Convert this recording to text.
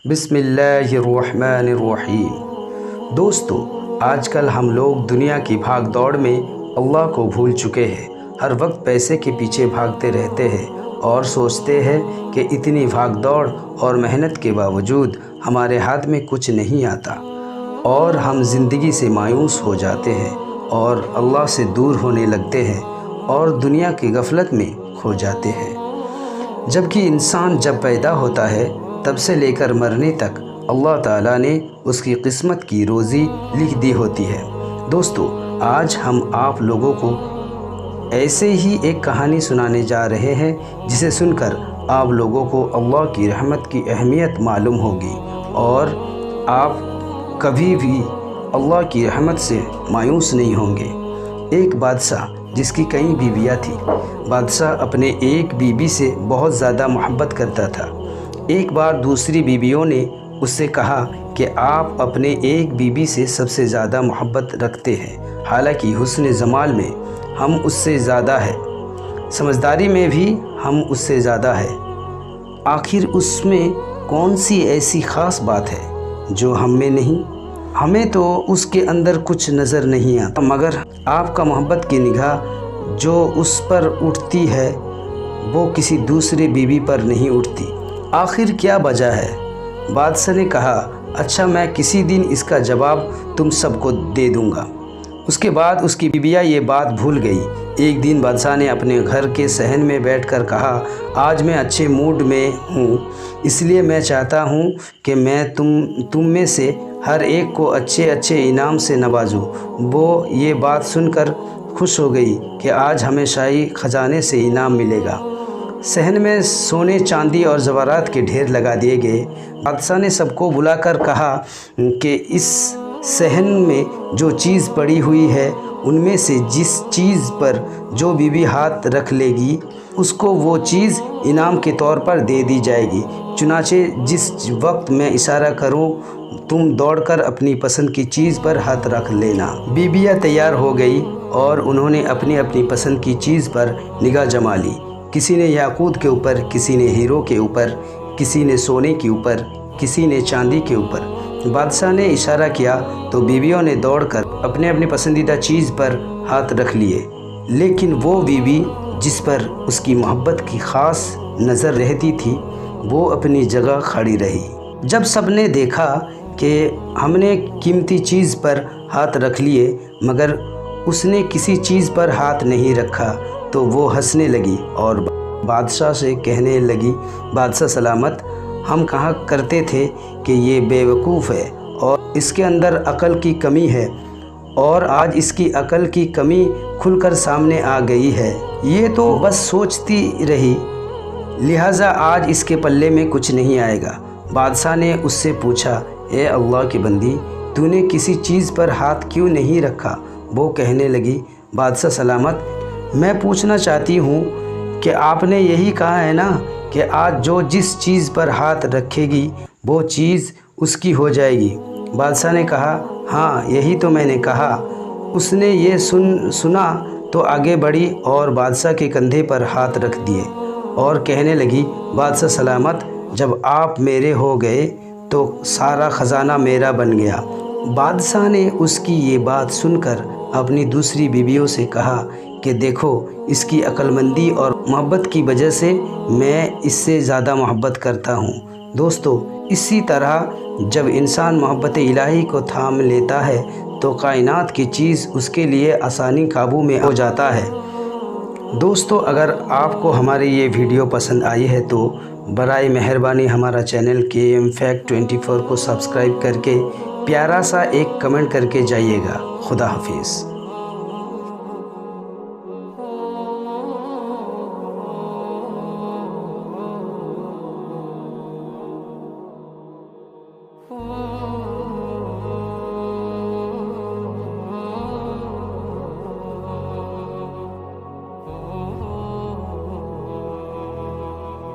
بسم اللہ الرحمن الرحیم۔ دوستو، آج کل ہم لوگ دنیا کی بھاگ دوڑ میں اللہ کو بھول چکے ہیں۔ ہر وقت پیسے کے پیچھے بھاگتے رہتے ہیں اور سوچتے ہیں کہ اتنی بھاگ دوڑ اور محنت کے باوجود ہمارے ہاتھ میں کچھ نہیں آتا، اور ہم زندگی سے مایوس ہو جاتے ہیں اور اللہ سے دور ہونے لگتے ہیں اور دنیا کی غفلت میں کھو جاتے ہیں۔ جبکہ انسان جب پیدا ہوتا ہے تب سے لے کر مرنے تک اللہ تعالیٰ نے اس کی قسمت کی روزی لکھ دی ہوتی ہے۔ دوستو، آج ہم آپ لوگوں کو ایسے ہی ایک کہانی سنانے جا رہے ہیں جسے سن کر آپ لوگوں کو اللہ کی رحمت کی اہمیت معلوم ہوگی اور آپ کبھی بھی اللہ کی رحمت سے مایوس نہیں ہوں گے۔ ایک بادشاہ جس کی کئی بیویاں تھیں۔ بادشاہ اپنے ایک بیوی سے بہت زیادہ محبت کرتا تھا۔ ایک بار دوسری بیویوں نے اس سے کہا کہ آپ اپنے ایک بیوی سے سب سے زیادہ محبت رکھتے ہیں، حالانکہ حسن جمال میں ہم اس سے زیادہ ہے، سمجھداری میں بھی ہم اس سے زیادہ ہے۔ آخر اس میں کون سی ایسی خاص بات ہے جو ہم میں نہیں؟ ہمیں تو اس کے اندر کچھ نظر نہیں آتا، مگر آپ کا محبت کی نگاہ جو اس پر اٹھتی ہے وہ کسی دوسرے بیوی پر نہیں اٹھتی۔ آخر کیا وجہ ہے؟ بادشاہ نے کہا، اچھا، میں کسی دن اس کا جواب تم سب کو دے دوں گا۔ اس کے بعد اس کی بیویاں یہ بات بھول گئی۔ ایک دن بادشاہ نے اپنے گھر کے صحن میں بیٹھ کر کہا، آج میں اچھے موڈ میں ہوں، اس لیے میں چاہتا ہوں کہ میں تم میں سے ہر ایک کو اچھے انعام سے نوازوں۔ وہ یہ بات سن کر خوش ہو گئی کہ آج ہمیں شاہی خزانے سے انعام ملے گا۔ صحن میں سونے، چاندی اور زیورات کے ڈھیر لگا دیے گئے۔ بادشاہ نے سب کو بلا کر کہا کہ اس صحن میں جو چیز پڑی ہوئی ہے ان میں سے جس چیز پر جو بیوی ہاتھ رکھ لے گی اس کو وہ چیز انعام کے طور پر دے دی جائے گی۔ چنانچہ جس وقت میں اشارہ کروں تم دوڑ کر اپنی پسند کی چیز پر ہاتھ رکھ لینا۔ بیویاں تیار ہو گئی اور انہوں نے اپنی اپنی پسند کی چیز پر نگاہ جما لی۔ کسی نے یاقوت کے اوپر، کسی نے ہیروں کے اوپر، کسی نے سونے کے اوپر، کسی نے چاندی کے اوپر۔ بادشاہ نے اشارہ کیا تو بیویوں نے دوڑ کر اپنے اپنے پسندیدہ چیز پر ہاتھ رکھ لیے، لیکن وہ بیوی جس پر اس کی محبت کی خاص نظر رہتی تھی وہ اپنی جگہ کھڑی رہی۔ جب سب نے دیکھا کہ ہم نے قیمتی چیز پر ہاتھ رکھ لیے مگر اس نے کسی چیز پر ہاتھ نہیں رکھا تو وہ ہنسنے لگی اور بادشاہ سے کہنے لگی، بادشاہ سلامت، ہم کہا کرتے تھے کہ یہ بے وقوف ہے اور اس کے اندر عقل کی کمی ہے، اور آج اس کی عقل کی کمی کھل کر سامنے آ گئی ہے۔ یہ تو بس سوچتی رہی، لہٰذا آج اس کے پلے میں کچھ نہیں آئے گا۔ بادشاہ نے اس سے پوچھا، اے اللہ کی بندی، تو نے کسی چیز پر ہاتھ کیوں نہیں رکھا؟ وہ کہنے لگی، بادشاہ سلامت، میں پوچھنا چاہتی ہوں کہ آپ نے یہی کہا ہے نا کہ آج جو جس چیز پر ہاتھ رکھے گی وہ چیز اس کی ہو جائے گی۔ بادشاہ نے کہا، ہاں، یہی تو میں نے کہا۔ اس نے یہ سنا تو آگے بڑھی اور بادشاہ کے کندھے پر ہاتھ رکھ دیے اور کہنے لگی، بادشاہ سلامت، جب آپ میرے ہو گئے تو سارا خزانہ میرا بن گیا۔ بادشاہ نے اس کی یہ بات سن کر اپنی دوسری بیویوں سے کہا کہ دیکھو، اس کی عقل مندی اور محبت کی وجہ سے میں اس سے زیادہ محبت کرتا ہوں۔ دوستو، اسی طرح جب انسان محبت الہی کو تھام لیتا ہے تو کائنات کی چیز اس کے لیے آسانی قابو میں ہو جاتا ہے۔ دوستو، اگر آپ کو ہماری یہ ویڈیو پسند آئی ہے تو برائے مہربانی ہمارا چینل KM Fact 24 کو سبسکرائب کر کے پیارا سا ایک کمنٹ کر کے جائیے گا۔ خدا حافظ۔